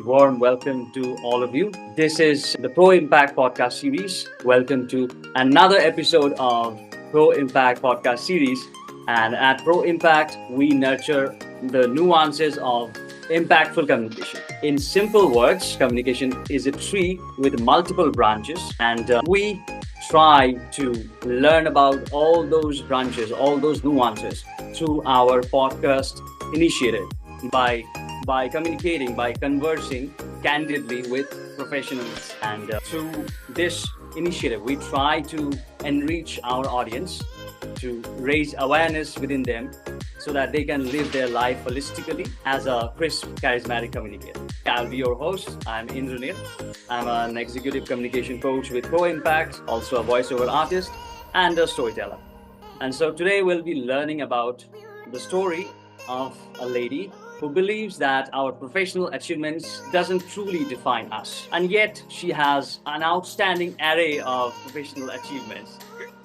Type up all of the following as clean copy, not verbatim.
Warm welcome to all of you. This is the Pro Impact podcast series. Welcome to another episode of Pro Impact podcast series. And at Pro Impact, we nurture the nuances of impactful communication. In simple words, communication is a tree with multiple branches, and we try to learn about all those branches, all those nuances through our podcast initiative by communicating, by conversing candidly with professionals. And through this initiative, we try to enrich our audience, to raise awareness within them so that they can live their life holistically as a crisp, charismatic communicator. I'll be your host. I'm Indranil. I'm an executive communication coach with ProImpact, also a voiceover artist and a storyteller. And so today we'll be learning about the story of a lady who believes that our professional achievements doesn't truly define us. And yet she has an outstanding array of professional achievements.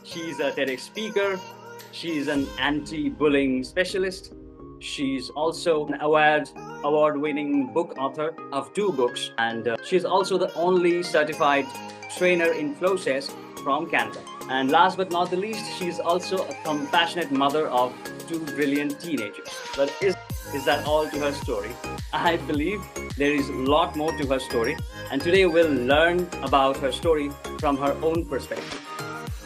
She's a TEDx speaker. She's an anti-bullying specialist. She's also an award-winning book author of 2 books. And she's also the only certified trainer in FlowCess from Canada. And last but not the least, she's also a compassionate mother of 2 brilliant teenagers. But is that all to her story? I believe there is a lot more to her story. And today we'll learn about her story from her own perspective.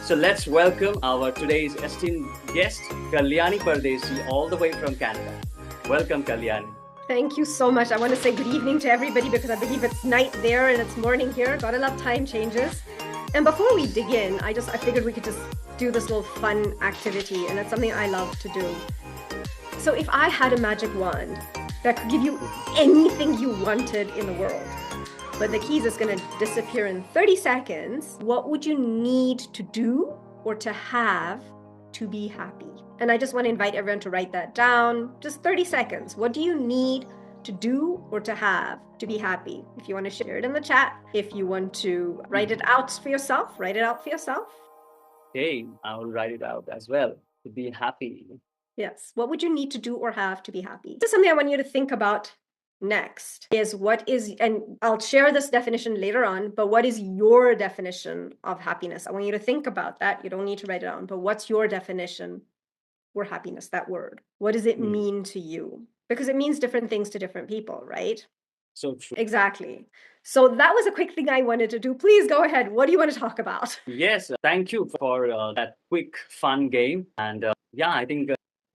So let's welcome our today's esteemed guest, Kalyani Pardeshi, all the way from Canada. Welcome, Kalyani. Thank you so much. I want to say good evening to everybody because I believe it's night there and it's morning here. Gotta love time changes. And before we dig in, I figured we could just do this little fun activity, and it's something I love to do. So if I had a magic wand that could give you anything you wanted in the world, but the keys is going to disappear in 30 seconds, what would you need to do or to have to be happy? And I just want to invite everyone to write that down. Just 30 seconds. What do you need to do or to have to be happy? If you want to share it in the chat, if you want to write it out for yourself, write it out for yourself. Okay, I'll write it out as well. To be happy. Yes. What would you need to do or have to be happy? This is something I want you to think about next is and I'll share this definition later on, but what is your definition of happiness? I want you to think about that. You don't need to write it down, but what's your definition for happiness, that word? What does it mean to you? Because it means different things to different people, right? So true. Exactly. So that was a quick thing I wanted to do. Please go ahead. What do you want to talk about? Yes, thank you for that quick, fun game. And I think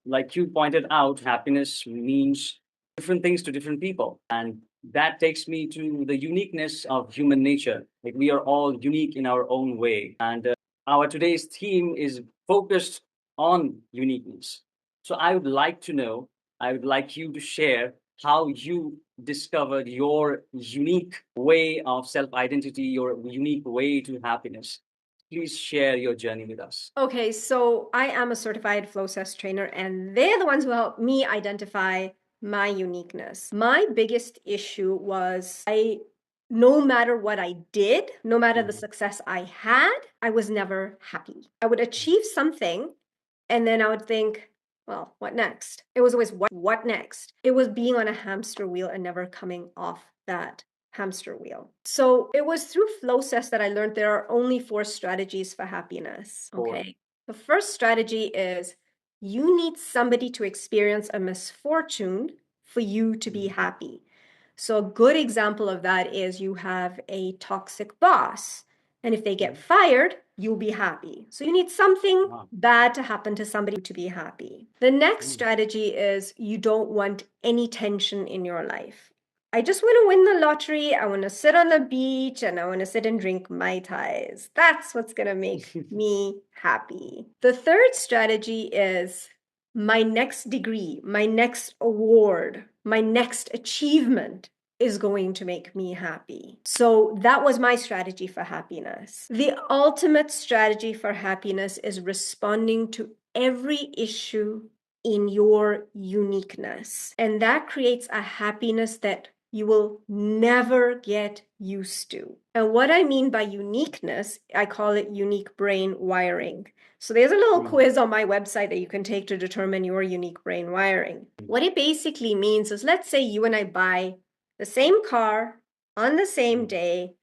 like you pointed out, happiness means different things to different people. And that takes me to the uniqueness of human nature. Like we are all unique in our own way. And our today's theme is focused on uniqueness. So I would like you to share how you discovered your unique way of self-identity, your unique way to happiness. Please share your journey with us. Okay, so I am a certified FlowCess trainer, and they're the ones who help me identify my uniqueness. My biggest issue was no matter what I did, no matter the success I had, I was never happy. I would achieve something, and then I would think, well, what next? It was always what next? It was being on a hamster wheel and never coming off that hamster wheel. So it was through FlowCess that I learned there are only 4 strategies for happiness. Okay. The first strategy is you need somebody to experience a misfortune for you to be happy. So a good example of that is you have a toxic boss, and if they get fired, you'll be happy. So you need something bad to happen to somebody to be happy. The next strategy is you don't want any tension in your life. I just want to win the lottery. I want to sit on the beach and I want to sit and drink Mai Tais. That's what's going to make me happy. The third strategy is my next degree, my next award, my next achievement is going to make me happy. So that was my strategy for happiness. The ultimate strategy for happiness is responding to every issue in your uniqueness. And that creates a happiness that you will never get used to. And what I mean by uniqueness, I call it unique brain wiring. So there's a little quiz on my website that you can take to determine your unique brain wiring. What it basically means is, let's say you and I buy the same car on the same day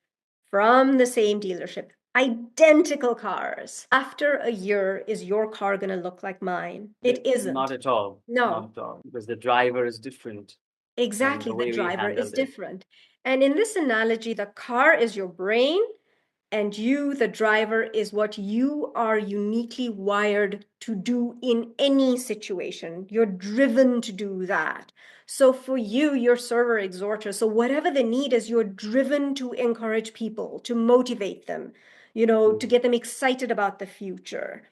from the same dealership. Identical cars. After a year, is your car going to look like mine? It isn't. Not at all. No. Not at all. Because the driver is different. Exactly. The The way we driver is handled it. different. And in this analogy, the car is your brain, and you, the driver, is what you are uniquely wired to do in any situation. You're driven to do that. So for you, you're server exhorter. So whatever the need is, you're driven to encourage people, to motivate them, to get them excited about the future.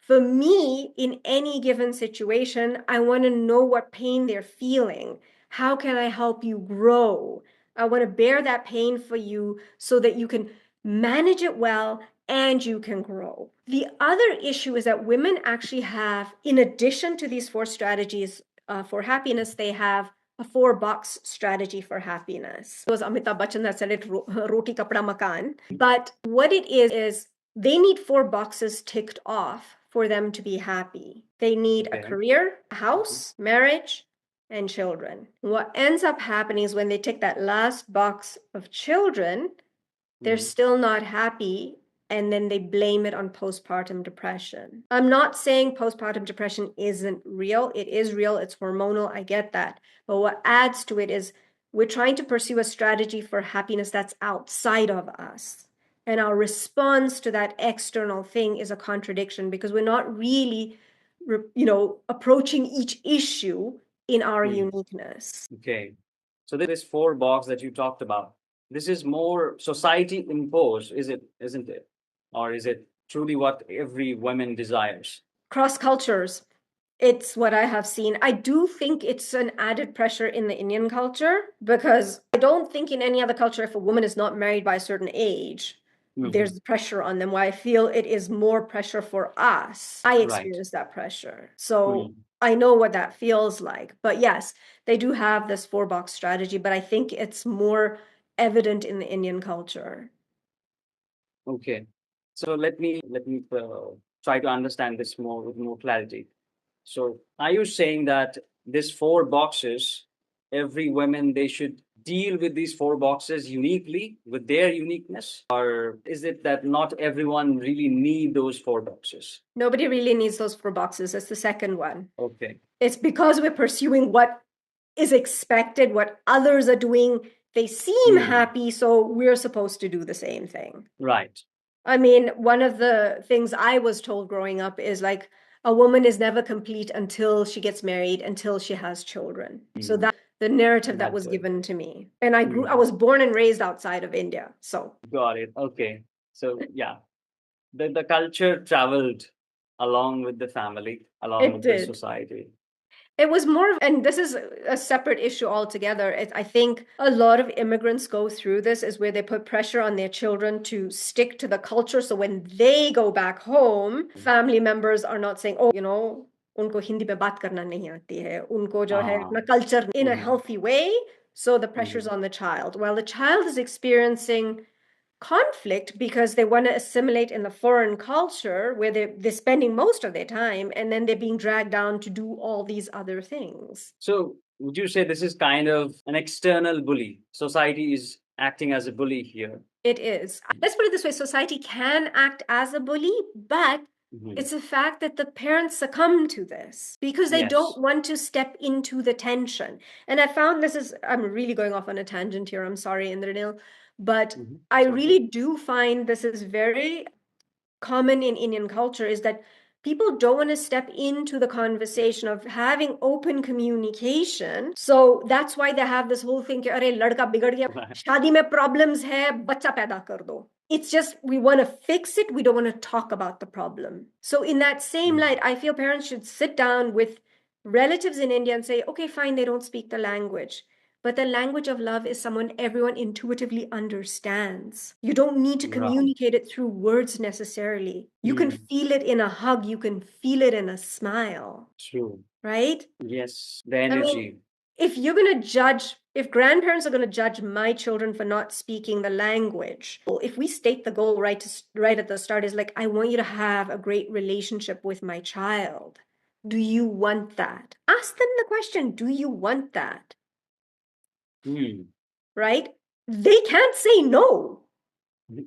For me, in any given situation, I want to know what pain they're feeling. How can I help you grow? I want to bear that pain for you so that you can manage it well and you can grow. The other issue is that women actually have, in addition to these 4 strategies for happiness, they have a 4-box strategy for happiness. It was Amitabh Bachchan that said it, roti kapda makan. But what it is they need 4 boxes ticked off for them to be happy. They need a career, a house, marriage, and children. What ends up happening is when they tick that last box of children, they're still not happy, and then they blame it on postpartum depression. I'm not saying postpartum depression isn't real. It is real. It's hormonal. I get that. But what adds to it is we're trying to pursue a strategy for happiness that's outside of us. And our response to that external thing is a contradiction because we're not really, approaching each issue in our uniqueness. Okay. So this 4 box that you talked about, this is more society imposed, isn't it? Or is it truly what every woman desires? Cross cultures. It's what I have seen. I do think it's an added pressure in the Indian culture because I don't think in any other culture, if a woman is not married by a certain age, there's pressure on them. Why I feel it is more pressure for us. I experience that pressure. So I know what that feels like. But yes, they do have this 4-box strategy, but I think it's more evident in the Indian culture. Okay. So let me try to understand this more with more clarity. So are you saying that these 4 boxes, every woman, they should deal with these 4 boxes uniquely with their uniqueness? Or is it that not everyone really need those 4 boxes? Nobody really needs those 4 boxes. That's the second one. Okay. It's because we're pursuing what is expected, what others are doing. They seem happy, so we're supposed to do the same thing. Right. I mean, one of the things I was told growing up is like, a woman is never complete until she gets married, until she has children. So that's the narrative that was given to me. And I was born and raised outside of India. So got it. Okay. So yeah, the culture traveled along with the family, along with the society. It was more, and this is a separate issue altogether. I think a lot of immigrants go through this is where they put pressure on their children to stick to the culture. So when they go back home, family members are not saying, oh, उनको हिंदी में बात करना नहीं आती है, उनको जो है अपना culture in a healthy way. So the pressure's on the child. While the child is experiencing conflict because they want to assimilate in the foreign culture where they're spending most of their time, and then they're being dragged down to do all these other things. So would you say this is kind of an external bully? Society is acting as a bully here. It is. Let's put it this way, society can act as a bully, but it's a fact that the parents succumb to this because they don't want to step into the tension. And I found I'm really going off on a tangent here. I'm sorry, Indranil. But I really do find this is very common in Indian culture is that people don't want to step into the conversation of having open communication. So that's why they have this whole thing, "Arey, ladka bigad gaya, shaadi mein problems hai, bachcha paida kar do." It's just we want to fix it. We don't want to talk about the problem. So in that same light, I feel parents should sit down with relatives in India and say, okay, fine, they don't speak the language. But the language of love is someone everyone intuitively understands. You don't need to communicate it through words necessarily. You can feel it in a hug. You can feel it in a smile. True. Right? Yes. The energy. I mean, if you're going to judge, if grandparents are going to judge my children for not speaking the language, well, if we state the goal right at the start is like, I want you to have a great relationship with my child. Do you want that? Ask them the question, do you want that? right? They can't say no, right?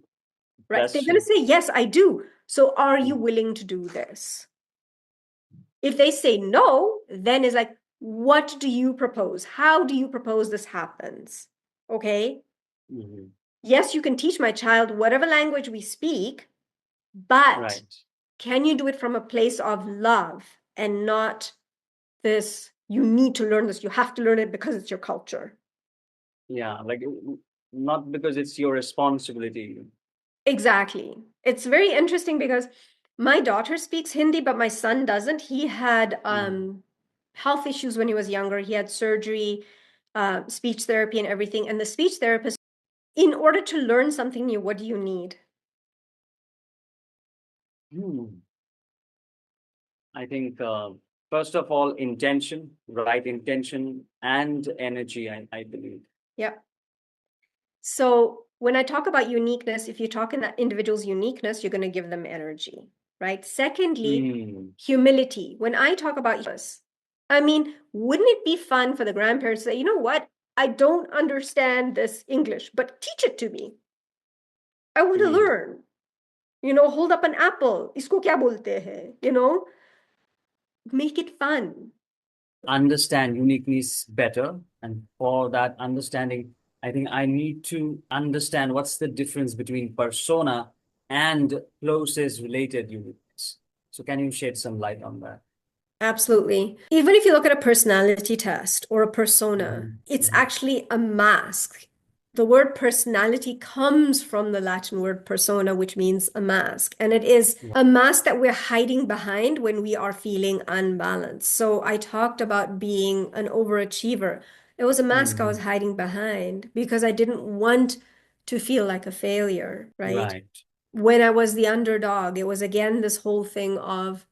That's They're going to true. say, yes, I do. So are you willing to do this? If they say no, then it's like, what do you propose? How do you propose this happens? Okay. Mm-hmm. Yes, you can teach my child whatever language we speak, but Right. can you do it from a place of love and not this, you need to learn this, you have to learn it because it's your culture. Yeah, like not because it's your responsibility. Exactly. It's very interesting because my daughter speaks Hindi, but my son doesn't. He had health issues when he was younger. He had surgery, speech therapy, and everything. And the speech therapist, in order to learn something new, what do you need? I think, first of all, intention, right intention and energy, I believe. Yeah. So when I talk about uniqueness, if you talk in that individual's uniqueness, you're going to give them energy, right? Secondly, humility. When I talk about this, I mean, wouldn't it be fun for the grandparents to say, you know what? I don't understand this English, but teach it to me. I want to learn. You know, hold up an apple. Isko kya bolte hai? You know, make it fun. Understand uniqueness better. And for that understanding, I think I need to understand what's the difference between persona and closest related uniqueness. So can you shed some light on that? Absolutely. Even if you look at a personality test or a persona, it's Mm-hmm. actually a mask. The word personality comes from the Latin word persona, which means a mask. And it is a mask that we're hiding behind when we are feeling unbalanced. So I talked about being an overachiever. It was a mask I was hiding behind because I didn't want to feel like a failure, right? Right. When I was the underdog, it was again this whole thing of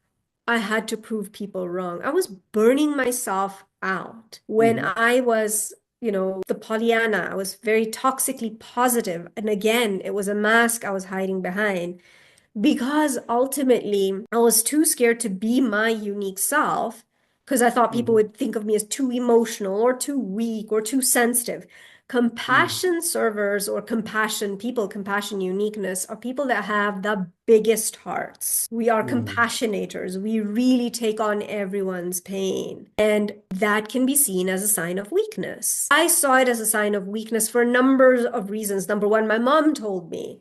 I had to prove people wrong. I was burning myself out when Mm-hmm. I was, you know, the Pollyanna. I was very toxically positive. And again, it was a mask I was hiding behind because ultimately I was too scared to be my unique self because I thought people would think of me as too emotional or too weak or too sensitive. Compassion servers or compassion people, compassion uniqueness are people that have the biggest hearts. We are compassionators. We really take on everyone's pain. And that can be seen as a sign of weakness. I saw it as a sign of weakness for a number of reasons. Number one, my mom told me,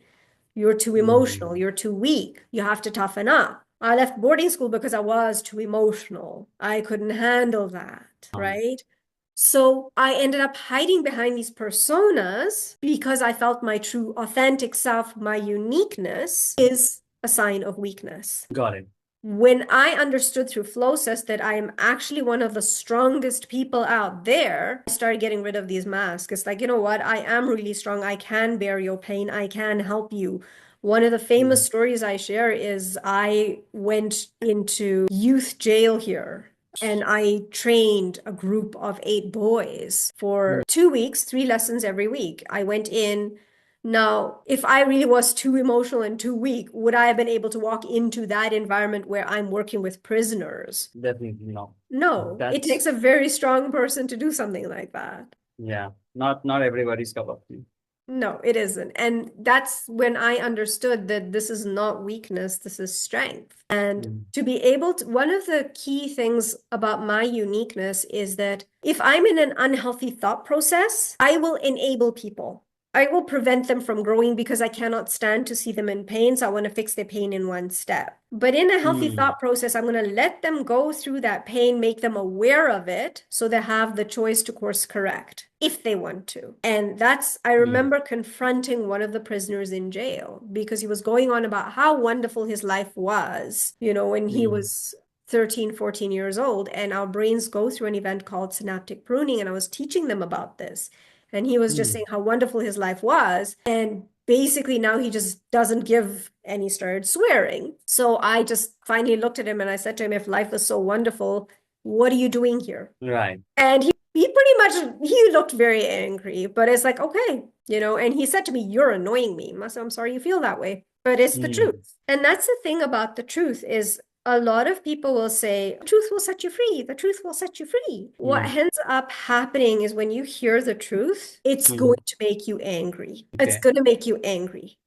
you're too emotional. You're too weak. You have to toughen up. I left boarding school because I was too emotional. I couldn't handle that, right? So I ended up hiding behind these personas because I felt my true, authentic self, my uniqueness is a sign of weakness. Got it. When I understood through FlowCess that I am actually one of the strongest people out there, I started getting rid of these masks. It's like, you know what? I am really strong. I can bear your pain. I can help you. One of the famous stories I share is I went into youth jail here and I trained a group of 8 boys for 2 weeks, 3 lessons every week. I went in. Now, if I really was too emotional and too weak, would I have been able to walk into that environment where I'm working with prisoners? Definitely not. No, it That's takes a very strong person to do something like that. yeah, not everybody's cup of tea. No, it isn't. And that's when I understood that this is not weakness, this is strength. And to be able to, one of the key things about my uniqueness is that if I'm in an unhealthy thought process, I will enable people. I will prevent them from growing because I cannot stand to see them in pain. So I want to fix their pain in one step. But in a healthy thought process, I'm going to let them go through that pain, make them aware of it so they have the choice to course correct if they want to. And that's, I remember confronting one of the prisoners in jail because he was going on about how wonderful his life was, you know, when he was 13, 14 years old. And our brains go through an event called synaptic pruning. And I was teaching them about this. And he was just saying how wonderful his life was. And basically now he just doesn't give, and he started swearing. So I just finally looked at him and I said to him, if life was so wonderful, what are you doing here? Right. And he pretty much, he looked very angry, but it's like, okay, you know, and he said to me, you're annoying me. I said, I'm sorry you feel that way, but it's the truth. And that's the thing about the truth is A lot of people will say, the truth will set you free. The truth will set you free. What ends up happening is when you hear the truth, it's going to make you angry. It's going to make you angry.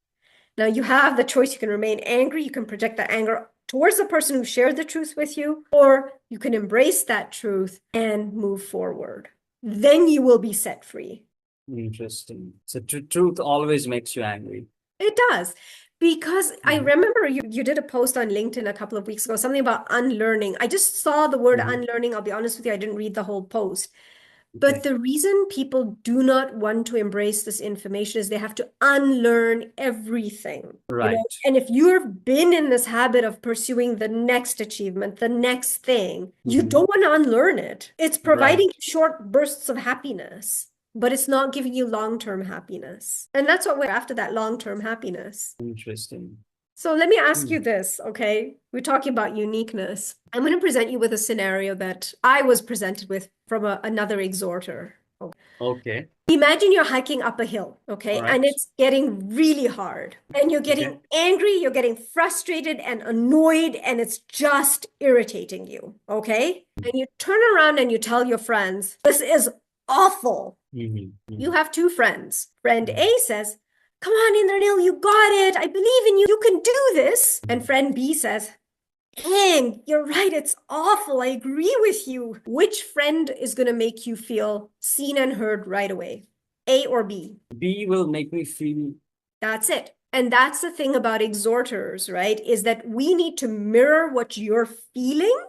Now you have the choice. You can remain angry. You can project that anger towards the person who shared the truth with you, or you can embrace that truth and move forward. Then you will be set free. Interesting. So truth always makes you angry. It does. Because I remember you did a post on LinkedIn a couple of weeks ago, something about unlearning. I just saw the word unlearning. I'll be honest with you, I didn't read the whole post. But the reason people do not want to embrace this information is they have to unlearn everything. Right. You know? And if you've been in this habit of pursuing the next achievement, the next thing, you don't want to unlearn it. It's providing short bursts of happiness, but it's not giving you long-term happiness. And that's what we're after, that long-term happiness. Interesting. So let me ask you this, okay? We're talking about uniqueness. I'm going to present you with a scenario that I was presented with from another exhorter. Okay. Imagine you're hiking up a hill, okay? Right. And it's getting really hard. And you're getting angry, you're getting frustrated and annoyed, and it's just irritating you, okay? And you turn around and you tell your friends, this is awful. You have two friends. Friend A says, come on, Indranil, you got it. I believe in you. You can do this. And friend B says, dang, you're right. It's awful. I agree with you. Which friend is going to make you feel seen and heard right away? A or B? B will make me feel. That's it. And that's the thing about exhorters, right? Is that we need to mirror what you're feeling.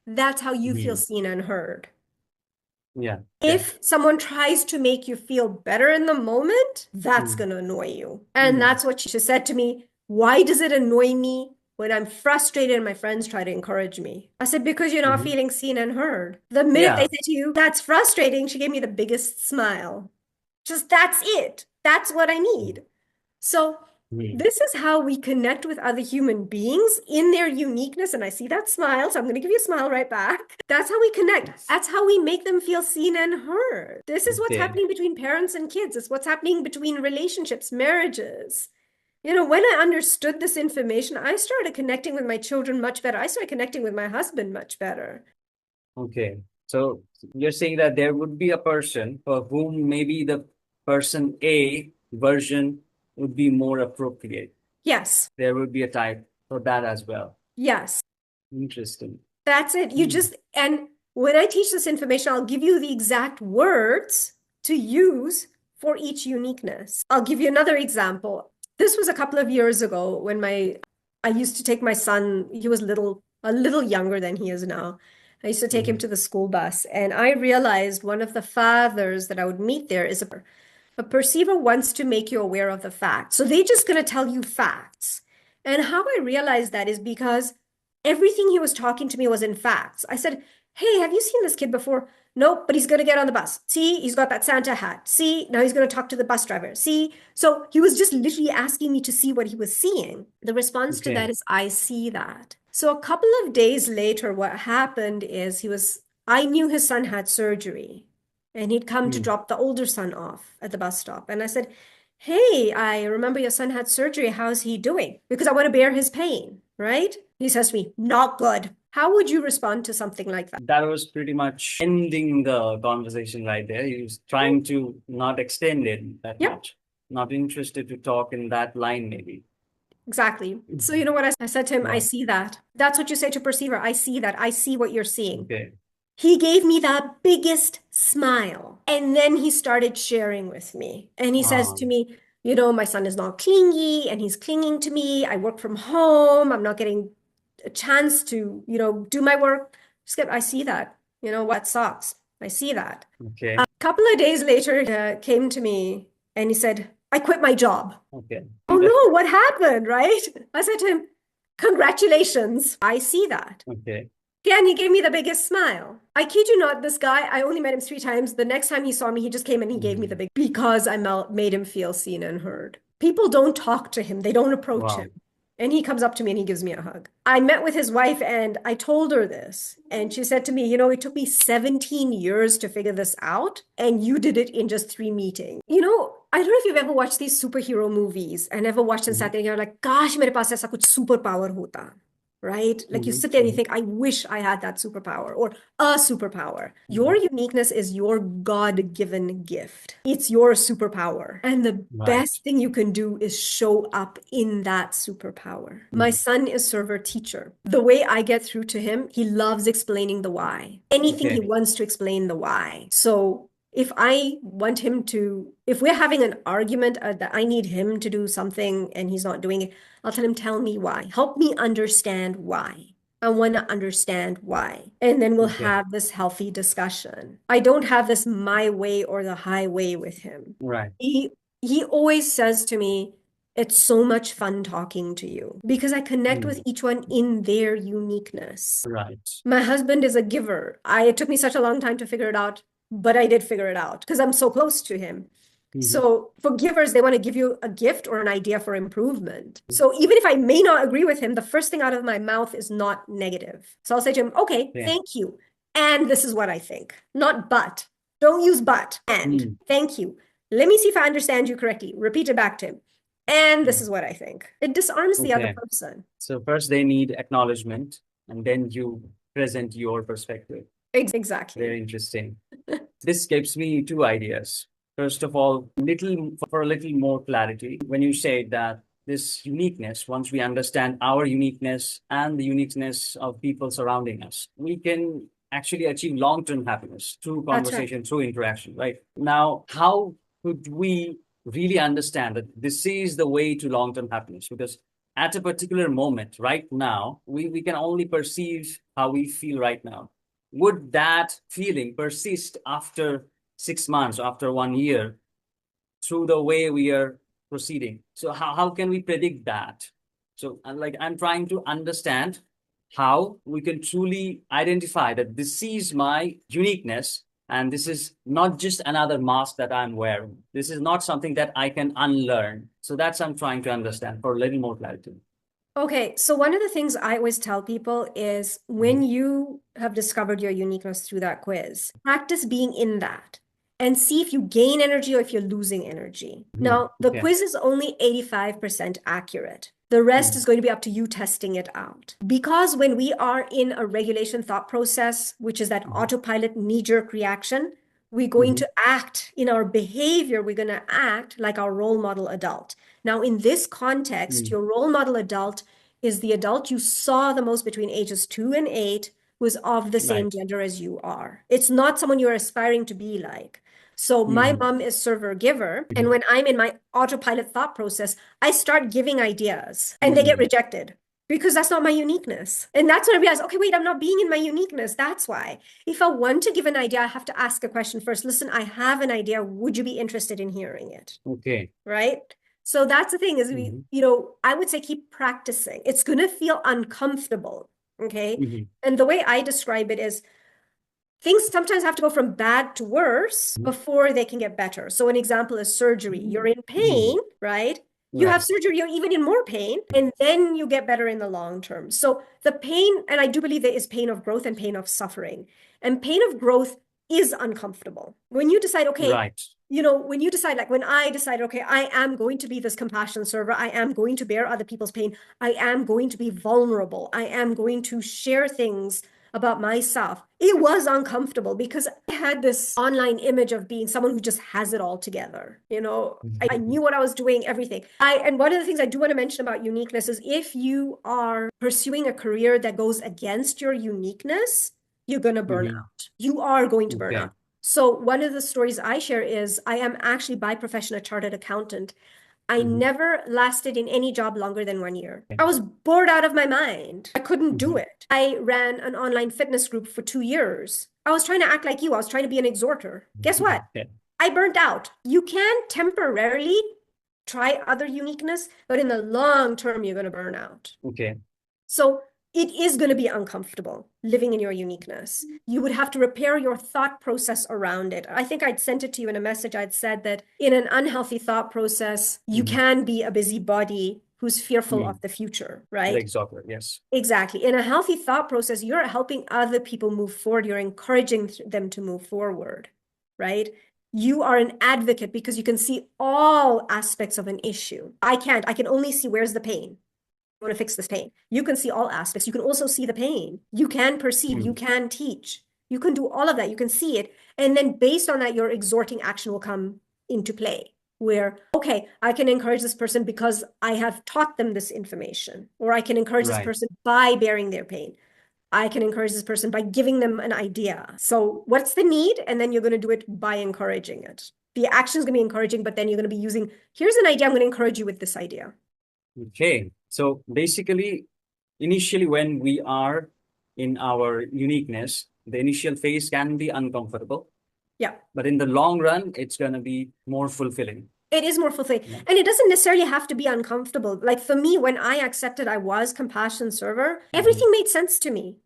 That's how you feel seen and heard. Yeah. If someone tries to make you feel better in the moment, that's going to annoy you. And that's what she said to me. Why does it annoy me when I'm frustrated and my friends try to encourage me? I said, because you're not feeling seen and heard. The minute they say to you, that's frustrating, she gave me the biggest smile. Just that's it. That's what I need. So this is how we connect with other human beings in their uniqueness. And I see that smile, so I'm going to give you a smile right back. That's how we connect. That's how we make them feel seen and heard. This is what's happening between parents and kids. It's what's happening between relationships, marriages. You know, when I understood this information, I started connecting with my children much better. I started connecting with my husband much better. Okay. So you're saying that there would be a person for whom maybe the person A version would be more appropriate. Yes. There would be a type for that as well. Yes. Interesting. That's it. You just, and when I teach this information, I'll give you the exact words to use for each uniqueness. I'll give you another example. This was a couple of years ago when I used to take my son, he was a little younger than he is now. I used to take him to the school bus, and I realized one of the fathers that I would meet there is a perceiver wants to make you aware of the facts. So they're just going to tell you facts. And how I realized that is because everything he was talking to me was in facts. I said, hey, have you seen this kid before? Nope, but he's going to get on the bus. See, he's got that Santa hat. See, now he's going to talk to the bus driver. See, so he was just literally asking me to see what he was seeing. The response to that is, I see that. So a couple of days later, what happened is I knew his son had surgery, and he'd come to drop the older son off at the bus stop. And I said, hey, I remember your son had surgery. How's he doing? Because I want to bear his pain, right? He says to me, not good. How would you respond to something like that? That was pretty much ending the conversation right there. He was trying to not extend it that much. Not interested to talk in that line, maybe. Exactly. So you know what I said to him? I see that. That's what you say to perceiver. I see that. I see what you're seeing. Okay. He gave me the biggest smile. And then he started sharing with me. And he says to me, you know, my son is not clingy and he's clinging to me. I work from home. I'm not getting a chance to, you know, do my work. Skip, I see that. You know, what sucks. I see that. Okay. A couple of days later, he came to me and he said, I quit my job. Okay. Oh no, what happened, right? I said to him, congratulations. I see that. Okay. Again, he gave me the biggest smile. I kid you not, this guy, I only met him 3 times. The next time he saw me, he just came and he gave me the because I made him feel seen and heard. People don't talk to him. They don't approach him. And he comes up to me and he gives me a hug. I met with his wife and I told her this. And she said to me, you know, it took me 17 years to figure this out. And you did it in just 3 meetings. You know, I don't know if you've ever watched these superhero movies and ever watched and sat there and you're like, gosh, mere paas aisa kuch superpower hota. right? Like you sit there and you think, I wish I had that superpower or a superpower. Your uniqueness is your God-given gift. It's your superpower. And the best thing you can do is show up in that superpower. My son is server teacher. The way I get through to him, he loves explaining the why. Anything he wants to explain the why. So if I want him to, if we're having an argument that I need him to do something and he's not doing it, I'll tell him, tell me why. Help me understand why. I want to understand why. And then we'll have this healthy discussion. I don't have this my way or the highway with him. Right. He always says to me, it's so much fun talking to you because I connect with each one in their uniqueness. Right. My husband is a giver. It took me such a long time to figure it out, but I did figure it out because I'm so close to him. So for givers, they want to give you a gift or an idea for improvement. So even if I may not agree with him, the first thing out of my mouth is not negative. So I'll say to him, okay, thank you. And this is what I think. Not but. Don't use but. And thank you. Let me see if I understand you correctly. Repeat it back to him. And this is what I think. It disarms the other person. So first they need acknowledgement and then you present your perspective. Exactly. Very interesting. This gives me two ideas. First of all, for a little more clarity, when you say that this uniqueness, once we understand our uniqueness and the uniqueness of people surrounding us, we can actually achieve long-term happiness through conversation, through interaction, right? Now, how could we really understand that this is the way to long-term happiness? Because at a particular moment, right now, we can only perceive how we feel right now. Would that feeling persist after 6 months, after 1 year, through the way we are proceeding? So how can we predict that? So I'm trying to understand how we can truly identify that this is my uniqueness and this is not just another mask that I'm wearing. This is not something that I can unlearn. So that's I'm trying to understand for a little more clarity. Okay, so one of the things I always tell people is when you have discovered your uniqueness through that quiz, practice being in that and see if you gain energy or if you're losing energy. Now, the quiz is only 85% accurate. The rest is going to be up to you testing it out. Because when we are in a regulation thought process, which is that autopilot knee-jerk reaction, we're going to act in our behavior, we're going to act like our role model adult. Now, in this context, your role model adult is the adult you saw the most between ages 2 and 8 who is of the same gender as you are. It's not someone you're aspiring to be like. So my mom is server giver. And when I'm in my autopilot thought process, I start giving ideas and they get rejected because that's not my uniqueness. And that's when I realize, okay, wait, I'm not being in my uniqueness. That's why. If I want to give an idea, I have to ask a question first. Listen, I have an idea. Would you be interested in hearing it? Okay. Right? So that's the thing is I would say keep practicing. It's going to feel uncomfortable. Okay. And the way I describe it is things sometimes have to go from bad to worse before they can get better. So an example is surgery. You're in pain, right? You have surgery, you're even in more pain, and then you get better in the long term. So the pain, and I do believe there is pain of growth and pain of suffering. And pain of growth is uncomfortable. When you decide, okay, when you decide, like when I decided, okay, I am going to be this compassion server, I am going to bear other people's pain, I am going to be vulnerable, I am going to share things about myself. It was uncomfortable because I had this online image of being someone who just has it all together. I knew what I was doing, everything. And one of the things I do want to mention about uniqueness is if you are pursuing a career that goes against your uniqueness, you're going to burn out. You are going to burn out. So one of the stories I share is I am actually by profession a chartered accountant. I never lasted in any job longer than 1 year. I was bored out of my mind. I couldn't do it. I ran an online fitness group for 2 years. I was trying to act like you. I was trying to be an exhorter. Guess what? I burnt out. You can temporarily try other uniqueness, but in the long term, you're going to burn out. Okay. So it is going to be uncomfortable living in your uniqueness. You would have to repair your thought process around it. I think I'd sent it to you in a message. I'd said that in an unhealthy thought process, you can be a busybody who's fearful of the future, right? Exactly. Yes. Exactly. In a healthy thought process, you're helping other people move forward. You're encouraging them to move forward, right? You are an advocate because you can see all aspects of an issue. I can't. I can only see where's the pain. want to fix this pain. You can see all aspects. You can also see the pain. You can perceive, you can teach. You can do all of that. You can see it. And then based on that, your exhorting action will come into play where, okay, I can encourage this person because I have taught them this information, or I can encourage this person by bearing their pain. I can encourage this person by giving them an idea. So what's the need? And then you're going to do it by encouraging it. The action is going to be encouraging, but then you're going to be using, here's an idea, I'm going to encourage you with this idea. Okay. So basically, initially when we are in our uniqueness, the initial phase can be uncomfortable. Yeah. But in the long run, it's going to be more fulfilling. It is more fulfilling. Yeah. And it doesn't necessarily have to be uncomfortable. Like for me, when I accepted I was compassion server, everything made sense to me.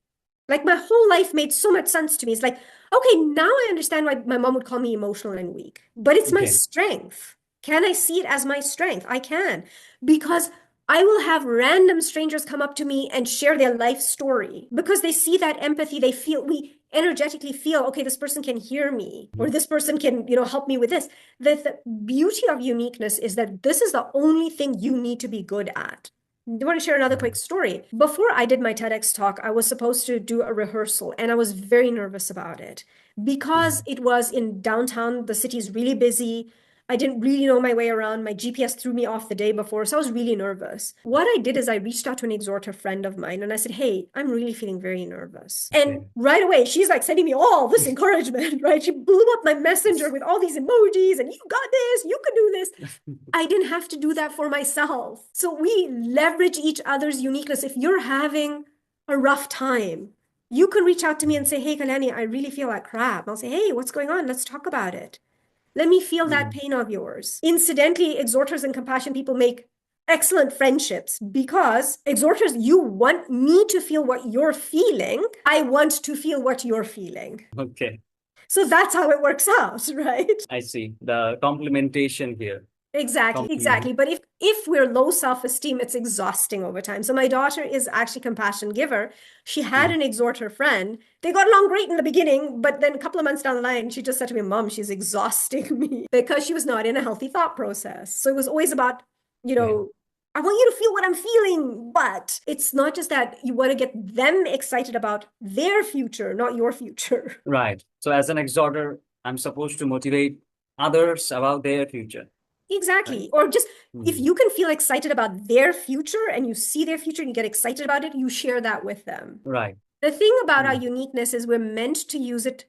Like my whole life made so much sense to me. It's like, okay, now I understand why my mom would call me emotional and weak, but it's my strength. Can I see it as my strength? I can, because I will have random strangers come up to me and share their life story because they see that empathy. They feel, we energetically feel, okay, this person can hear me, or this person can, help me with this. The beauty of uniqueness is that this is the only thing you need to be good at. I want to share another quick story. Before I did my TEDx talk, I was supposed to do a rehearsal, and I was very nervous about it because it was in downtown. The city's really busy. I didn't really know my way around. My GPS threw me off the day before, so I was really nervous. What I did is I reached out to an exhorter friend of mine, and I said, hey, I'm really feeling very nervous. And right away, she's like sending me all this encouragement, right? She blew up my messenger with all these emojis, and you got this, you can do this. I didn't have to do that for myself. So we leverage each other's uniqueness. If you're having a rough time, you can reach out to me and say, hey, Kalyani, I really feel like crap. I'll say, hey, what's going on? Let's talk about it. Let me feel that pain of yours. Incidentally, exhorters and compassion people make excellent friendships because exhorters, you want me to feel what you're feeling. I want to feel what you're feeling. Okay. So that's how it works out, right? I see. The complementation here. Exactly. But if we're low self-esteem, it's exhausting over time. So my daughter is actually compassion giver. She had an exhorter friend. They got along great in the beginning, but then a couple of months down the line, she just said to me, Mom, she's exhausting me because she was not in a healthy thought process. So it was always about, I want you to feel what I'm feeling, but it's not just that. You want to get them excited about their future, not your future. Right. So as an exhorter, I'm supposed to motivate others about their future. Exactly. Right. Or just if you can feel excited about their future and you see their future and you get excited about it, you share that with them. Right. The thing about our uniqueness is we're meant to use it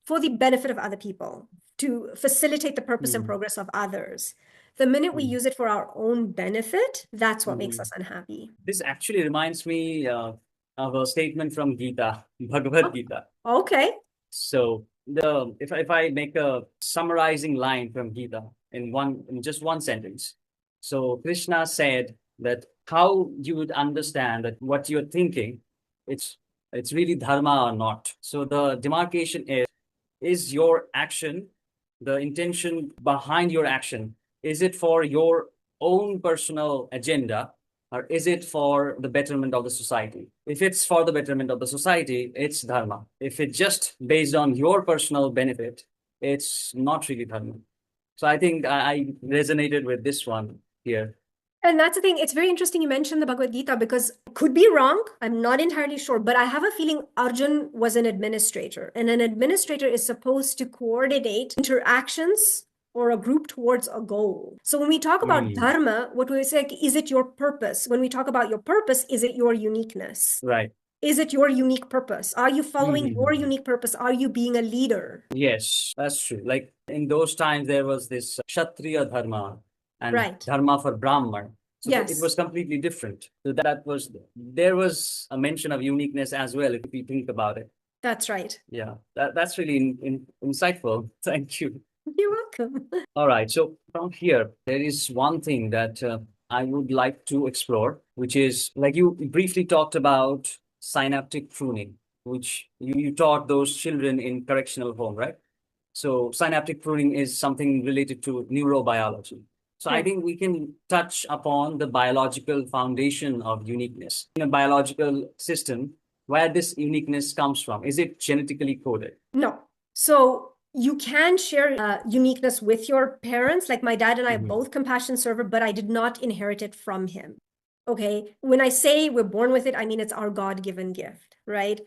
for the benefit of other people, to facilitate the purpose and progress of others. The minute we use it for our own benefit, that's what makes us unhappy. This actually reminds me of a statement from Gita, Bhagavad Gita. Okay. So if I make a summarizing line from Gita in just one sentence. So Krishna said that how you would understand that what you're thinking, it's really dharma or not. So the demarcation is your action, the intention behind your action, is it for your own personal agenda, or is it for the betterment of the society? If it's for the betterment of the society, it's dharma. If it's just based on your personal benefit, it's not really dharma. So I think I resonated with this one here. And that's the thing. It's very interesting you mentioned the Bhagavad Gita because could be wrong. I'm not entirely sure, but I have a feeling Arjun was an administrator, and an administrator is supposed to coordinate interactions or a group towards a goal. So when we talk about dharma, what we say, is it your purpose? When we talk about your purpose, is it your uniqueness? Right. Is it your unique purpose? Are you following your unique purpose? Are you being a leader? Yes, that's true. Like in those times, there was this Kshatriya dharma and dharma for Brahman. So it was completely different. So there was a mention of uniqueness as well, if you think about it. That's right. Yeah, that's really insightful. Thank you. You're welcome. All right. So from here, there is one thing that I would like to explore, which is like you briefly talked about synaptic pruning, which you taught those children in correctional home, right? So synaptic pruning is something related to neurobiology. So I think we can touch upon the biological foundation of uniqueness in a biological system, where this uniqueness comes from. Is it genetically coded? No. So you can share uniqueness with your parents. Like my dad and I are both compassion server, but I did not inherit it from him. Okay. When I say we're born with it, I mean it's our God-given gift, right?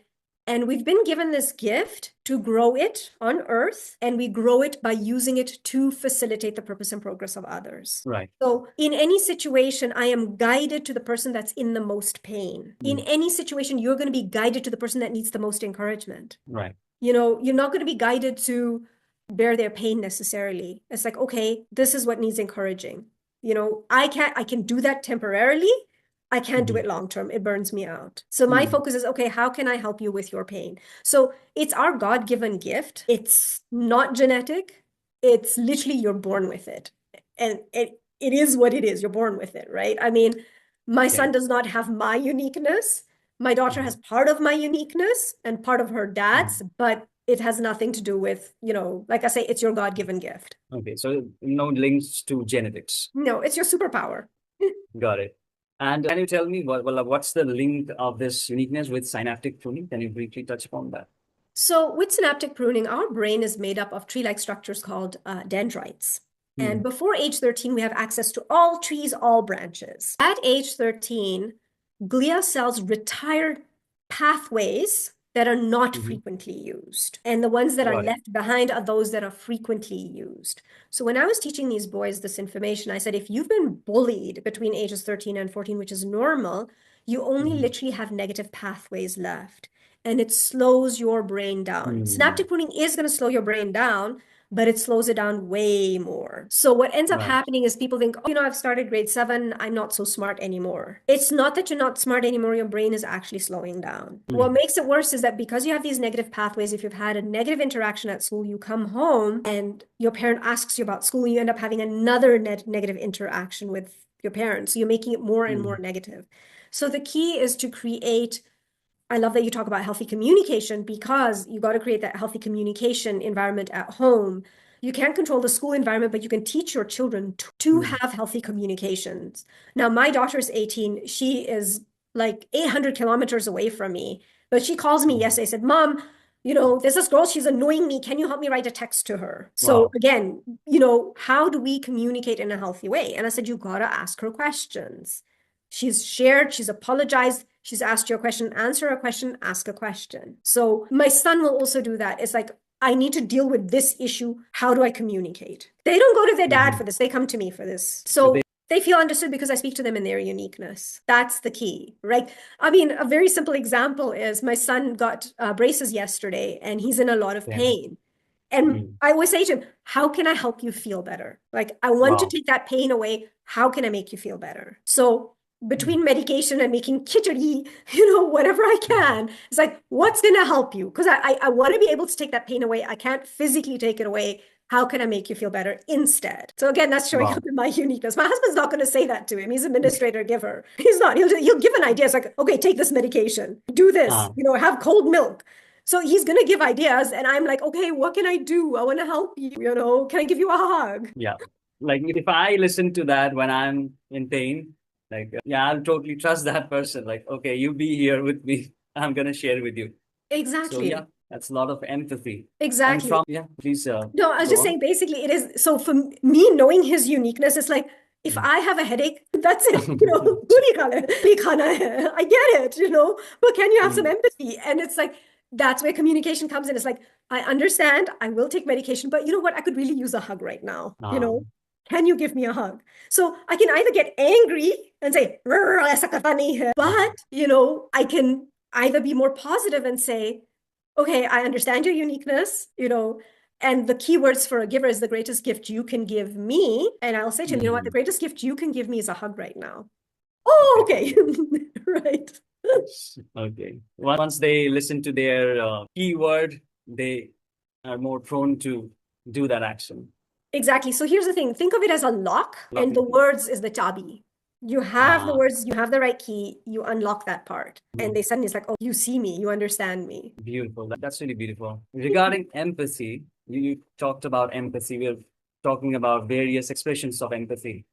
And we've been given this gift to grow it on earth, and we grow it by using it to facilitate the purpose and progress of others. Right. So in any situation, I am guided to the person that's in the most pain. In any situation, you're going to be guided to the person that needs the most encouragement. Right. You're not going to be guided to bear their pain necessarily. It's like, okay, this is what needs encouraging. I can do that temporarily. I can't do it long term. It burns me out. So my focus is, okay, how can I help you with your pain? So it's our God-given gift. It's not genetic. It's literally you're born with it. And it is what it is. You're born with it, right? I mean, my son does not have my uniqueness. My daughter has part of my uniqueness and part of her dad's, but it has nothing to do with, like I say, it's your God-given gift. Okay, so no links to genetics. No, it's your superpower. Got it. And can you tell me what's the link of this uniqueness with synaptic pruning? Can you briefly touch upon that? So with synaptic pruning, our brain is made up of tree-like structures called dendrites. And before age 13, we have access to all trees, all branches. At age 13, glia cells retire pathways that are not frequently used. And the ones that are left behind are those that are frequently used. So when I was teaching these boys this information, I said, if you've been bullied between ages 13 and 14, which is normal, you only literally have negative pathways left. And it slows your brain down. Synaptic pruning is going to slow your brain down, but it slows it down way more. So what ends up happening is people think, oh, I've started grade 7, I'm not so smart anymore. It's not that you're not smart anymore, your brain is actually slowing down. What makes it worse is that because you have these negative pathways, if you've had a negative interaction at school, you come home and your parent asks you about school, you end up having another negative interaction with your parents. So you're making it more and more negative. So the key is to create, I love that you talk about healthy communication, because you got to create that healthy communication environment at home. You can't control the school environment, but you can teach your children to have healthy communications. Now, my daughter's 18. She is like 800 kilometers away from me, but she calls me yesterday, said, Mom, there's this girl, she's annoying me. Can you help me write a text to her? So again, how do we communicate in a healthy way? And I said, you got to ask her questions. She's shared, she's apologized, she's asked you a question, answer a question, ask a question. So my son will also do that. It's like, I need to deal with this issue. How do I communicate? They don't go to their dad for this. They come to me for this. So they feel understood because I speak to them in their uniqueness. That's the key, right? I mean, a very simple example is my son got braces yesterday and he's in a lot of pain. And I always say to him, how can I help you feel better? Like, I want to take that pain away. How can I make you feel better? So between medication and making khichdi, whatever I can, it's like, what's going to help you? Because I want to be able to take that pain away. I can't physically take it away. How can I make you feel better instead? So again, that's showing up in my uniqueness. My husband's not going to say that to him. He's administrator giver. He's not. He'll give an idea. It's like, okay, take this medication, do this, have cold milk. So he's going to give ideas. And I'm like, okay, what can I do? I want to help you. Can I give you a hug? Yeah. Like if I listen to that when I'm in pain, like, I'll totally trust that person. Like, okay, you be here with me. I'm going to share with you. Exactly. So that's a lot of empathy. Exactly. Please. No, I was just saying, basically it is. So for me, knowing his uniqueness, it's like, if I have a headache, that's it. I get it, but can you have some empathy? And it's like, that's where communication comes in. It's like, I understand, I will take medication, but you know what? I could really use a hug right now. Can you give me a hug? So I can either get angry and say, but, I can either be more positive and say, okay, I understand your uniqueness, and the keywords for a giver is the greatest gift you can give me. And I'll say to him, you know what? The greatest gift you can give me is a hug right now. Oh, okay. Right. Okay. Once they listen to their keyword, they are more prone to do that action. Exactly. So here's the thing. Think of it as a lock, and the words is the chabi. You have the words, you have the right key, you unlock that part. And they suddenly, it's like, oh, you see me, you understand me. Beautiful. That's really beautiful. Regarding empathy, you talked about empathy. We're talking about various expressions of empathy.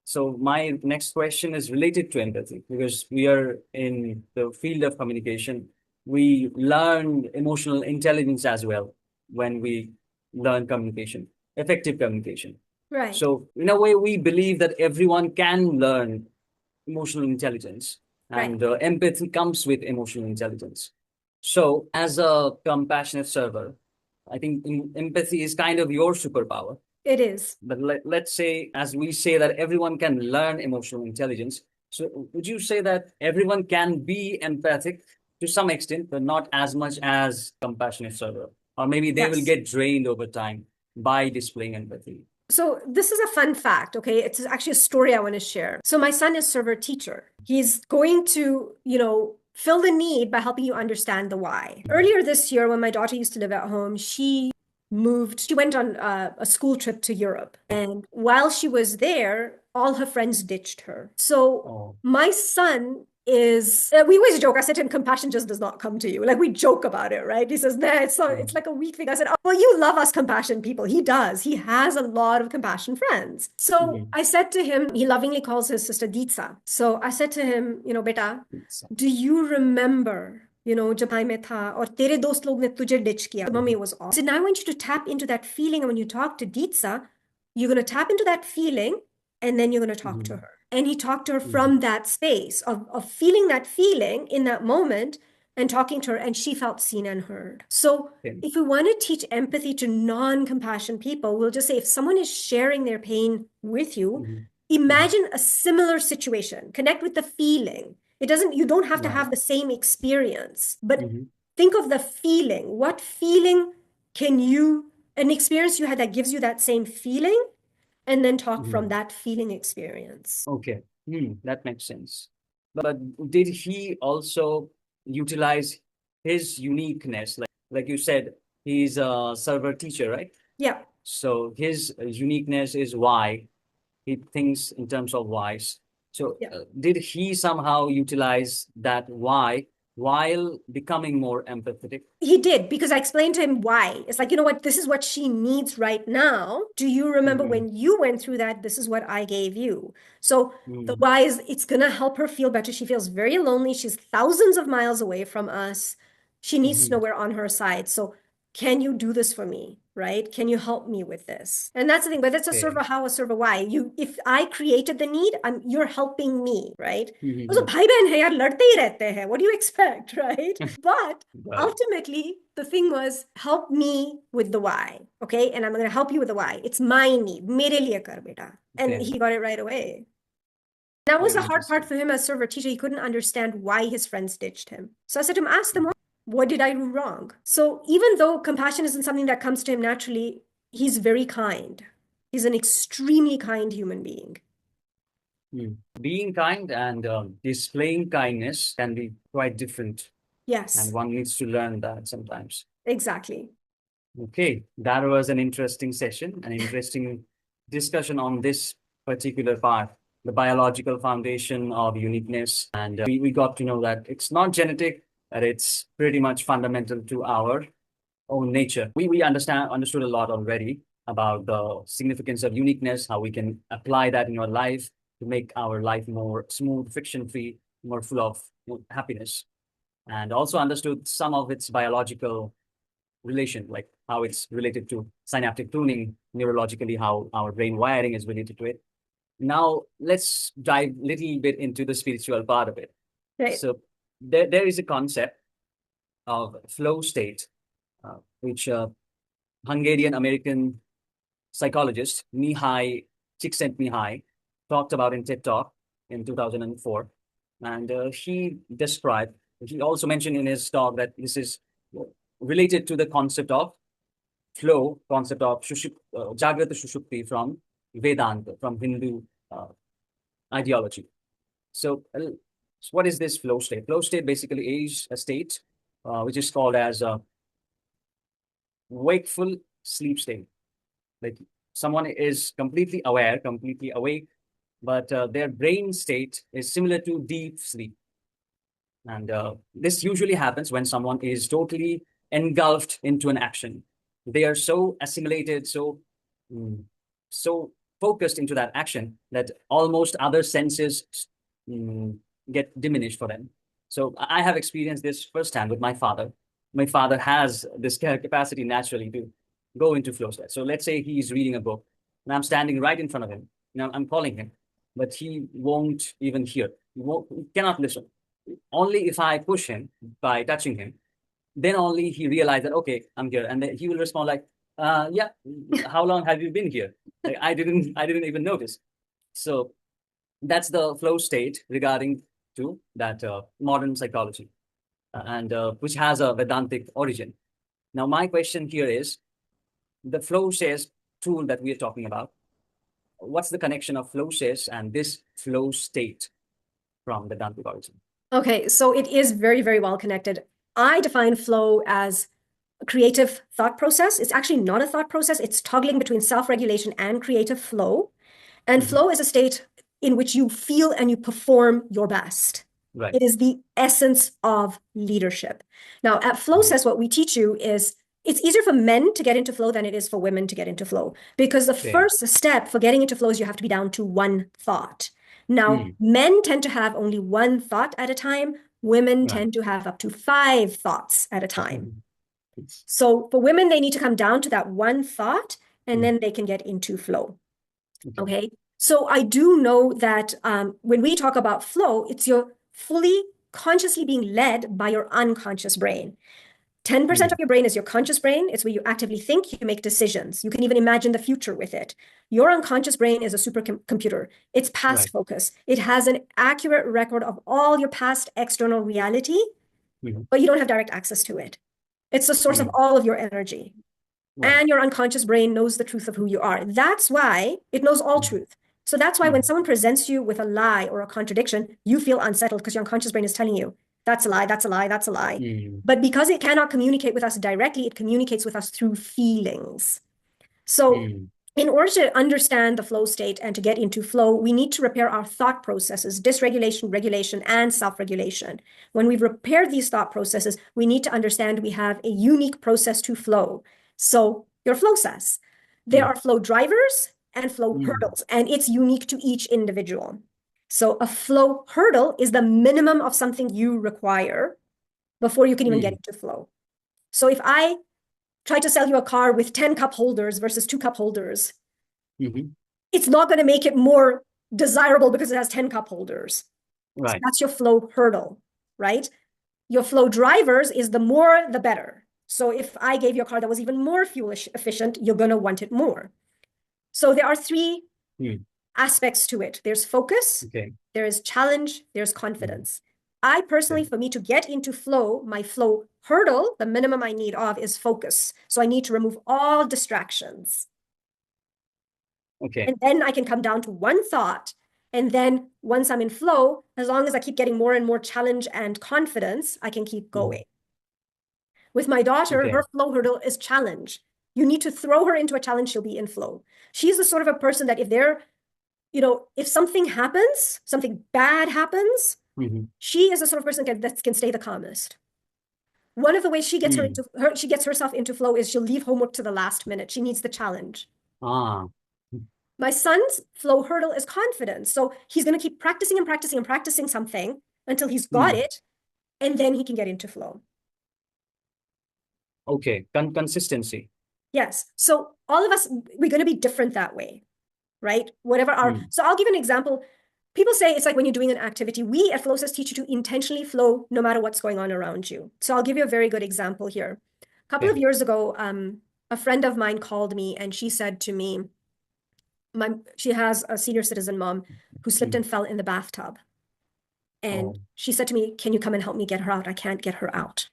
So my next question is related to empathy, because we are in the field of communication. We learn emotional intelligence as well when we learn communication, effective communication. Right. So in a way, we believe that everyone can learn emotional intelligence, Right. and empathy comes with emotional intelligence. So, as a compassionate server, I think empathy is kind of your superpower. It is. But let's say, as we say, that everyone can learn emotional intelligence. So, would you say that everyone can be empathic to some extent, but not as much as compassionate server? Or maybe they will Yes. get drained over time by displaying empathy. So this is a fun fact, okay? It's actually a story I want to share. So my son is server teacher. He's going to, fill the need by helping you understand the why. Earlier this year, when my daughter used to live at home, she went on a school trip to Europe. And while she was there, all her friends ditched her. So my son is, we always joke. I said to him, compassion just does not come to you. Like we joke about it, right? He says, nah, it's not, it's like a weak thing. I said, oh, well, you love us compassion people. He does. He has a lot of compassion friends. So I said to him, he lovingly calls his sister Ditsa. So I said to him, beta, do you remember जब में था और तेरे दोस्त लोग ने तुझे ditch किया. The mommy was off. So now I want you to tap into that feeling, and when you talk to Ditsa, you're going to tap into that feeling, and then you're going to talk to her. And he talked to her from that space of feeling that feeling in that moment and talking to her, and she felt seen and heard. So if we want to teach empathy to non-compassion people, we'll just say if someone is sharing their pain with you, imagine a similar situation, connect with the feeling. You don't have to have the same experience, but think of the feeling. What feeling an experience you had that gives you that same feeling, and then talk from that feeling experience. Okay, that makes sense. But did he also utilize his uniqueness? Like you said, he's a server teacher, right? Yeah. So his uniqueness is why he thinks in terms of whys. So did he somehow utilize that why while becoming more empathetic? He did, because I explained to him why. It's like, you know what, this is what she needs right now. Do you remember when you went through that? This is what I gave you. So the why is it's going to help her feel better. She feels very lonely. She's thousands of miles away from us. She needs to know we're on her side. So can you do this for me? Right? Can you help me with this? And that's the thing, but that's a server how, a server why. If I created the need, you're helping me, right? So bhai behan hai yaar, ladte hi rehte hain. What do you expect, right? But ultimately, the thing was, help me with the why, okay? And I'm going to help you with the why. It's my need. Mere liye kar beta. And he got it right away. That was the hard part for him as server teacher. He couldn't understand why his friends ditched him. So I said to him, ask them, what did I do wrong? So even though compassion isn't something that comes to him naturally, he's very kind. He's an extremely kind human being. Being kind and displaying kindness can be quite different. Yes. And one needs to learn that sometimes. Exactly. Okay, that was an interesting session, an interesting discussion on this particular part, the biological foundation of uniqueness. And we got to know that it's not genetic, that it's pretty much fundamental to our own nature. We understood a lot already about the significance of uniqueness, how we can apply that in your life to make our life more smooth, friction-free, more full of happiness. And also understood some of its biological relation, like how it's related to synaptic tuning, neurologically, how our brain wiring is related to it. Now, let's dive a little bit into the spiritual part of it. Right. So there is a concept of flow state, which Hungarian-American psychologist Mihai Csikszentmihalyi talked about in TED Talk in 2004. And he also mentioned in his talk that this is related to the concept of flow, concept of Jagrata Shushupti from Vedanta, from Hindu ideology. So what is this flow state? Flow state basically is a state which is called as a wakeful sleep state. Like someone is completely aware, completely awake, but their brain state is similar to deep sleep. And this usually happens when someone is totally engulfed into an action. They are so assimilated, so focused into that action that almost other senses get diminished for them. So I have experienced this firsthand with my father. My father has this capacity naturally to go into flow state. So let's say he's reading a book and I'm standing right in front of him. Now I'm calling him. but he won't even hear. He cannot listen. Only if I push him by touching him, then only he realized that, okay, I'm here. And then he will respond like, yeah, how long have you been here? Like, I didn't even notice. So that's the flow state regarding to that modern psychology, and which has a Vedantic origin. Now, my question here is the FlowCess tool that we are talking about. What's the connection of FlowCess and this flow state from Vedantic origin? Okay, so it is very, very well connected. I define flow as a creative thought process. It's actually not a thought process. It's toggling between self-regulation and creative flow. And flow is a state in which you feel and you perform your best. Right. It is the essence of leadership. Now, at FlowCess, what we teach you is it's easier for men to get into flow than it is for women to get into flow, because the first step for getting into flow is you have to be down to one thought. Now, men tend to have only one thought at a time. Women tend to have up to 5 thoughts at a time. So for women, they need to come down to that one thought, and then they can get into flow. Okay. So I do know that when we talk about flow, it's your fully consciously being led by your unconscious brain. 10% of your brain is your conscious brain. It's where you actively think, you make decisions. You can even imagine the future with it. Your unconscious brain is a supercomputer. It's past focus. It has an accurate record of all your past external reality, but you don't have direct access to it. It's the source of all of your energy. And your unconscious brain knows the truth of who you are. That's why it knows all truth. So that's why when someone presents you with a lie or a contradiction, you feel unsettled because your unconscious brain is telling you, that's a lie, that's a lie, that's a lie. But because it cannot communicate with us directly, it communicates with us through feelings. So in order to understand the flow state and to get into flow, we need to repair our thought processes, dysregulation, regulation, and self-regulation. When we've repaired these thought processes, we need to understand we have a unique process to flow. So your FlowCess, there are flow drivers and flow hurdles, and it's unique to each individual. So a flow hurdle is the minimum of something you require before you can even get into flow. So if I try to sell you a car with 10 cup holders versus 2 cup holders, it's not going to make it more desirable because it has 10 cup holders. So that's your flow hurdle, right? Your flow drivers is the more, the better. So if I gave you a car that was even more fuel efficient, you're going to want it more. So there are 3 aspects to it. There's focus, there is challenge, there's confidence. I personally, for me to get into flow, my flow hurdle, the minimum I need of is focus. So I need to remove all distractions. And then I can come down to one thought. And then once I'm in flow, as long as I keep getting more and more challenge and confidence, I can keep going. With my daughter, her flow hurdle is challenge. You need to throw her into a challenge, she'll be in flow. She's the sort of a person that if something happens, something bad happens, she is the sort of person that can stay the calmest. One of the ways she gets she gets herself into flow is she'll leave homework to the last minute. She needs the challenge. My son's flow hurdle is confidence. So he's going to keep practicing and practicing and practicing something until he's got it, and then he can get into flow. Consistency. Yes. So all of us, we're going to be different that way, right? So I'll give you an example. People say it's like when you're doing an activity. We at FlowCess teach you to intentionally flow no matter what's going on around you. So I'll give you a very good example here. A couple of years ago, a friend of mine called me and she said to me, she has a senior citizen mom who slipped and fell in the bathtub. And she said to me, can you come and help me get her out? I can't get her out.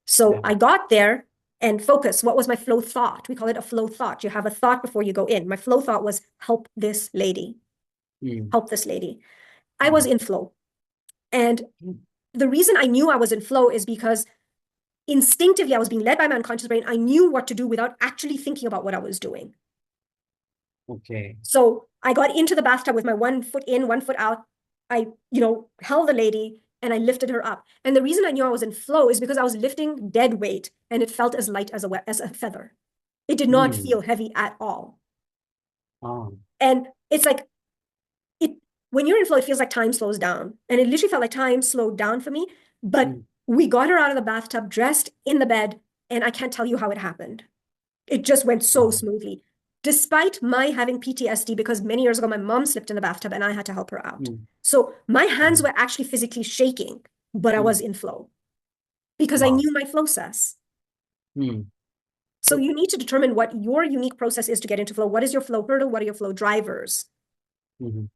So I got there and focus. What was my flow thought? We call it a flow thought. You have a thought before you go in. My flow thought was help this lady. Help this lady. I was in flow. And the reason I knew I was in flow is because instinctively I was being led by my unconscious brain. I knew what to do without actually thinking about what I was doing. So I got into the bathtub with my 1 foot in, 1 foot out. I, held the lady and I lifted her up. And the reason I knew I was in flow is because I was lifting dead weight and it felt as light as a feather. It did not feel heavy at all. And it's like, when you're in flow, it feels like time slows down. And it literally felt like time slowed down for me. But we got her out of the bathtub, dressed in the bed, and I can't tell you how it happened. It just went so smoothly. despite my having PTSD, because many years ago, my mom slipped in the bathtub and I had to help her out. Mm. So my hands were actually physically shaking, but I was in flow because I Wow. knew my FlowCess. Mm. So you need to determine what your unique process is to get into flow. What is your flow hurdle? What are your flow drivers? Mhm.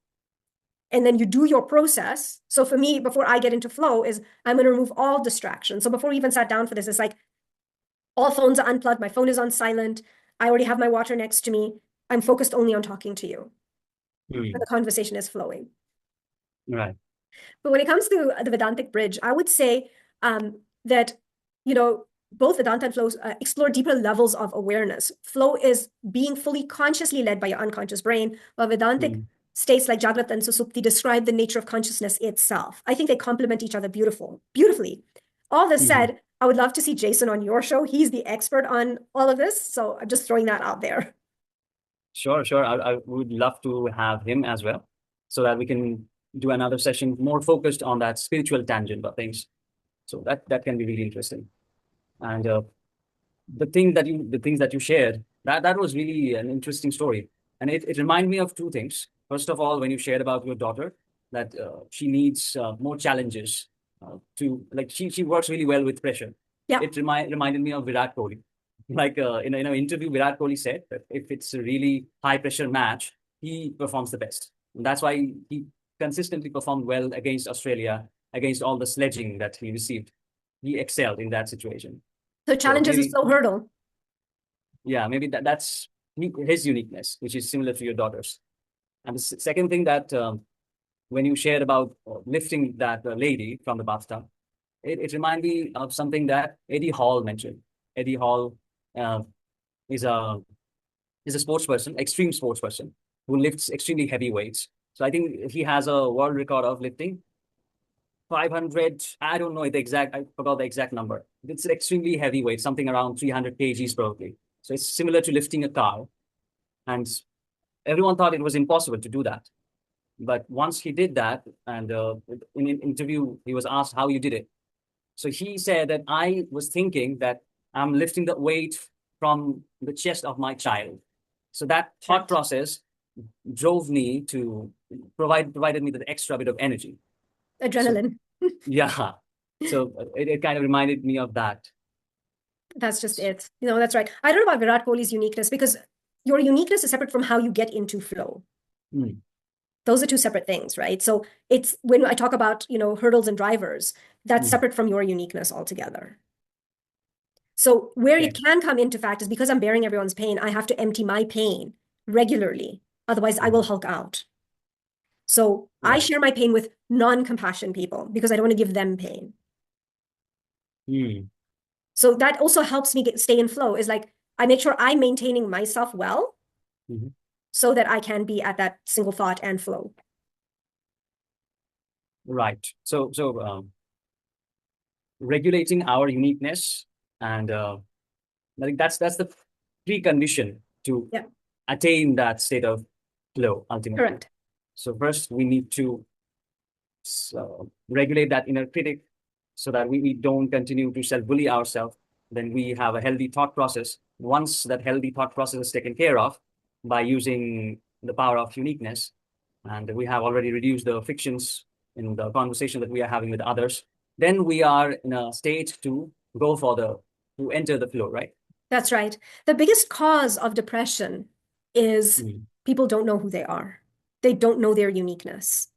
And then you do your process. So for me, before I get into flow, is I'm going to remove all distractions. So before we even sat down for this, it's like all phones are unplugged. My phone is on silent. I already have my water next to me. I'm focused only on talking to you. And the conversation is flowing. Right. But when it comes to the Vedantic bridge, I would say that, both Vedanta and flow explore deeper levels of awareness. Flow is being fully consciously led by your unconscious brain, while Vedantic states like Jagrat and Susupti describe the nature of consciousness itself. I think they complement each other beautifully. All this said, I would love to see Jason on your show. He's the expert on all of this. So I'm just throwing that out there. Sure. I would love to have him as well, so that we can do another session more focused on that spiritual tangent of things. So that can be really interesting. And the things that you shared, that was really an interesting story. And it reminded me of two things. First of all, when you shared about your daughter, that she needs more challenges to, like, she works really well with pressure. Yeah. It reminded me of Virat Kohli. Like in an interview, Virat Kohli said that if it's a really high pressure match, he performs the best. And that's why he consistently performed well against Australia, against all the sledging that he received. He excelled in that situation. So So challenges is maybe, flow hurdle. yeah, maybe that's his uniqueness, which is similar to your daughter's. And the second thing that when you shared about lifting that lady from the bathtub, it reminded me of something that Eddie Hall mentioned. Eddie Hall uh, is a sports person, extreme sports person, who lifts extremely heavy weights. So I think he has a world record of lifting 500. I don't know the exact. I forgot the exact number. It's extremely heavy weight, something around 300 kgs probably. So it's similar to lifting a car. And everyone thought it was impossible to do that. But once he did that, and in an interview, he was asked how you did it. So he said that I was thinking that I'm lifting the weight from the chest of my child. So that thought process drove me to provided me the extra bit of energy. So Adrenaline. yeah, so it kind of reminded me of that. That's just it. That's right. I don't know about Virat Kohli's uniqueness because your uniqueness is separate from how you get into flow. Those are two separate things, right? So it's when I talk about, hurdles and drivers, that's separate from your uniqueness altogether. So where it can come into fact is because I'm bearing everyone's pain, I have to empty my pain regularly. Otherwise, I will hulk out. So I share my pain with non-compassion people because I don't want to give them pain. So that also helps me stay in flow, is like I make sure I'm maintaining myself well so that I can be at that single thought and flow. Right. So regulating our uniqueness, and I think that's the precondition to attain that state of flow ultimately. Correct. So first we need to regulate that inner critic so that we don't continue to self-bully ourselves. Then we have a healthy thought process. Once that healthy thought process is taken care of by using the power of uniqueness, and we have already reduced the frictions in the conversation that we are having with others, then we are in a state to to enter the flow, right? That's right. The biggest cause of depression is people don't know who they are. They don't know their uniqueness.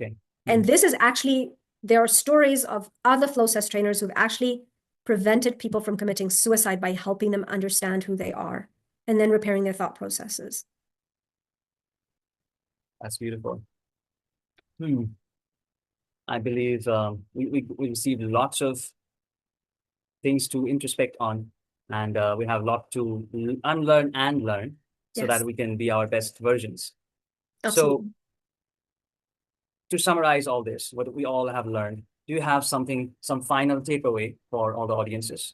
Okay. And this is actually, there are stories of other FlowCess trainers who've actually prevented people from committing suicide by helping them understand who they are and then repairing their thought processes. That's beautiful. I believe we received lots of things to introspect on, and we have a lot to unlearn and learn so that we can be our best versions. Absolutely. So to summarize all this, what we all have learned, do you have some final takeaway for all the audiences?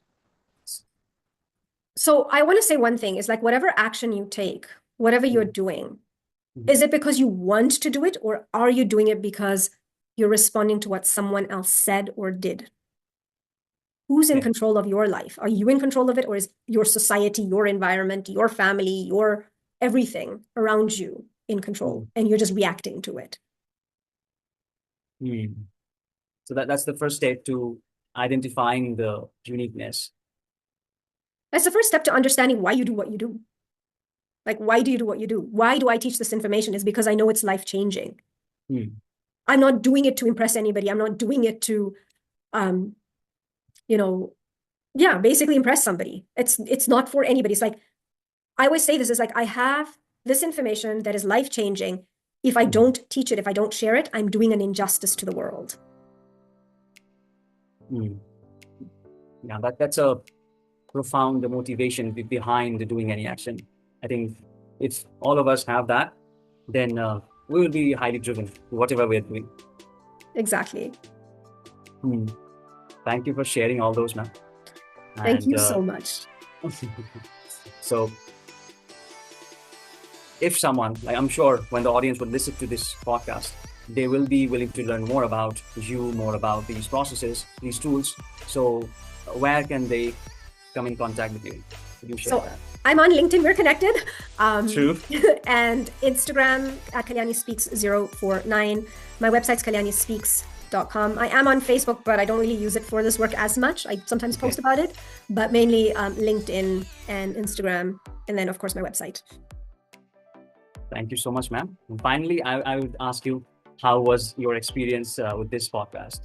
So I want to say one thing is like whatever action you take, whatever you're doing, is it because you want to do it, or are you doing it because you're responding to what someone else said or did? Who's in control of your life? Are you in control of it, or is your society, your environment, your family, your everything around you in control, and you're just reacting to it? So that's the first step to identifying the uniqueness. That's the first step to understanding why you do what you do. Like, why do you do what you do? Why do I teach this information? Is because I know it's life-changing. I'm not doing it to impress anybody. I'm not doing it to, basically impress somebody. It's not for anybody. It's like, I always say this is like, I have this information that is life-changing. If I don't teach it, if I don't share it, I'm doing an injustice to the world. Yeah, that's a profound motivation behind doing any action. I think if all of us have that, then we will be highly driven to whatever we're doing. Exactly. Thank you for sharing all those, ma'am. Thank you so much. So if someone, like I'm sure when the audience would listen to this podcast, they will be willing to learn more about you, more about these processes, these tools. So where can they come in contact with you? Could you share that? I'm on LinkedIn, we're connected. True. And Instagram at Kalyani Speaks 049. My website's kalyanispeaks.com. I am on Facebook, but I don't really use it for this work as much. I sometimes post about it, but mainly LinkedIn and Instagram. And then, of course, my website. Thank you so much, ma'am. And finally, I would ask you, how was your experience with this podcast?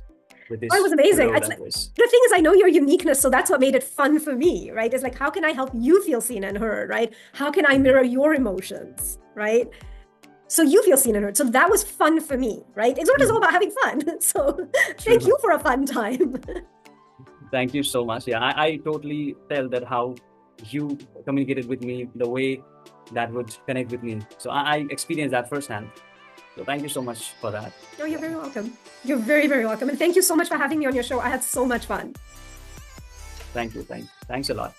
With this it was amazing. The thing is, I know your uniqueness, so that's what made it fun for me, right? It's like, how can I help you feel seen and heard, right? How can I mirror your emotions, right? So you feel seen and heard. So that was fun for me, right? It's not just all about having fun. So thank you for a fun time. Thank you so much. Yeah, I totally tell that how you communicated with me, the way that would connect with me. So I experienced that firsthand. So thank you so much for that. No, you're very welcome. You're very, very welcome. And thank you so much for having me on your show. I had so much fun. Thank you. Thanks a lot.